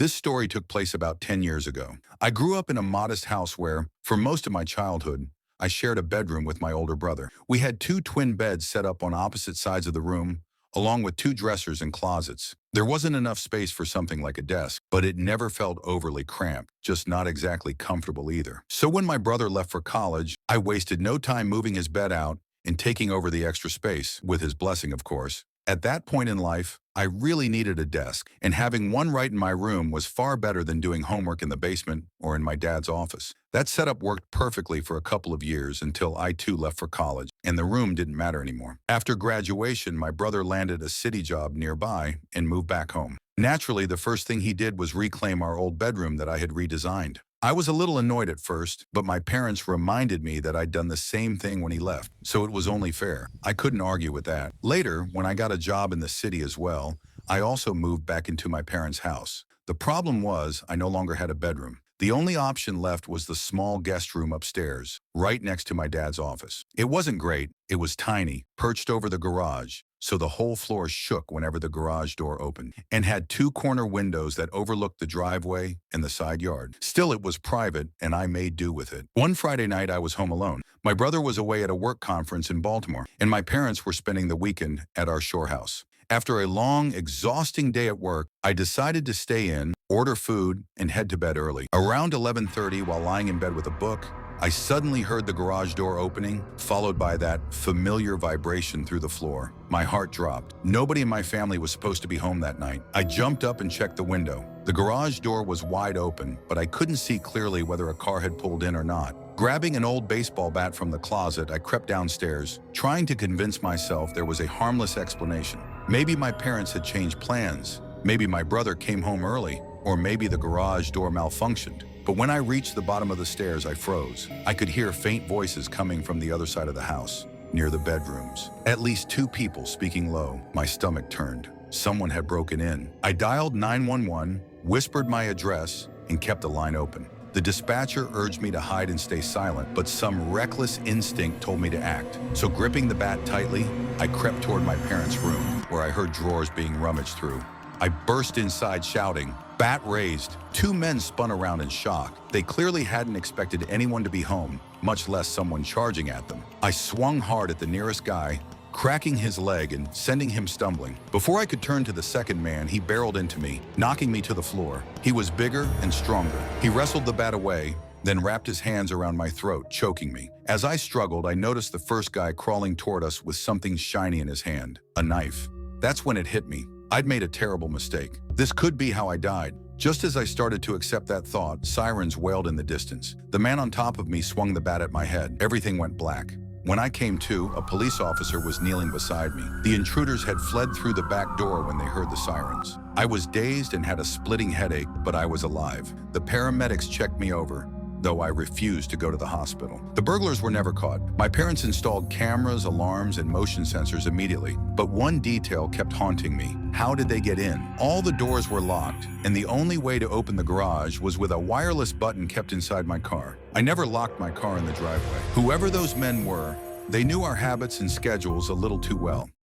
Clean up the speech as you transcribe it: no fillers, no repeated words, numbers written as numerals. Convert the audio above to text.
This story took place about 10 years ago. I grew up in a modest house where, for most of my childhood, I shared a bedroom with my older brother. We had two twin beds set up on opposite sides of the room, along with two dressers and closets. There wasn't enough space for something like a desk, but it never felt overly cramped, just not exactly comfortable either. So when my brother left for college, I wasted no time moving his bed out and taking over the extra space, with his blessing, of course. At that point in life, I really needed a desk, and having one right in my room was far better than doing homework in the basement or in my dad's office. That setup worked perfectly for a couple of years until I too left for college, and the room didn't matter anymore. After graduation, my brother landed a city job nearby and moved back home. Naturally, the first thing he did was reclaim our old bedroom that I had redesigned. I was a little annoyed at first, but my parents reminded me that I'd done the same thing when he left, so it was only fair. I couldn't argue with that. Later, when I got a job in the city as well, I also moved back into my parents' house. The problem was I no longer had a bedroom. The only option left was the small guest room upstairs, right next to my dad's office. It wasn't great. It was tiny, perched over the garage, so the whole floor shook whenever the garage door opened, and had two corner windows that overlooked the driveway and the side yard. Still, it was private, and I made do with it. One Friday night, I was home alone. My brother was away at a work conference in Baltimore, and my parents were spending the weekend at our shore house. After a long, exhausting day at work, I decided to stay in, order food, and head to bed early. Around 11:30, while lying in bed with a book, I suddenly heard the garage door opening, followed by that familiar vibration through the floor. My heart dropped. Nobody in my family was supposed to be home that night. I jumped up and checked the window. The garage door was wide open, but I couldn't see clearly whether a car had pulled in or not. Grabbing an old baseball bat from the closet, I crept downstairs, trying to convince myself there was a harmless explanation. Maybe my parents had changed plans. Maybe my brother came home early, or maybe the garage door malfunctioned. But when I reached the bottom of the stairs, I froze. I could hear faint voices coming from the other side of the house, near the bedrooms. At least two people speaking low. My stomach turned. Someone had broken in. I dialed 911, whispered my address, and kept the line open. The dispatcher urged me to hide and stay silent, but some reckless instinct told me to act. So gripping the bat tightly, I crept toward my parents' room, where I heard drawers being rummaged through. I burst inside shouting, bat raised. Two men spun around in shock. They clearly hadn't expected anyone to be home, much less someone charging at them. I swung hard at the nearest guy, cracking his leg and sending him stumbling. Before I could turn to the second man, he barreled into me, knocking me to the floor. He was bigger and stronger. He wrestled the bat away, then wrapped his hands around my throat, choking me. As I struggled, I noticed the first guy crawling toward us with something shiny in his hand, a knife. That's when it hit me. I'd made a terrible mistake. This could be how I died. Just as I started to accept that thought, sirens wailed in the distance. The man on top of me swung the bat at my head. Everything went black. When I came to, a police officer was kneeling beside me. The intruders had fled through the back door when they heard the sirens. I was dazed and had a splitting headache, but I was alive. The paramedics checked me over, though I refused to go to the hospital. The burglars were never caught. My parents installed cameras, alarms, and motion sensors immediately, but one detail kept haunting me. How did they get in? All the doors were locked, and the only way to open the garage was with a wireless button kept inside my car. I never locked my car in the driveway. Whoever those men were, they knew our habits and schedules a little too well.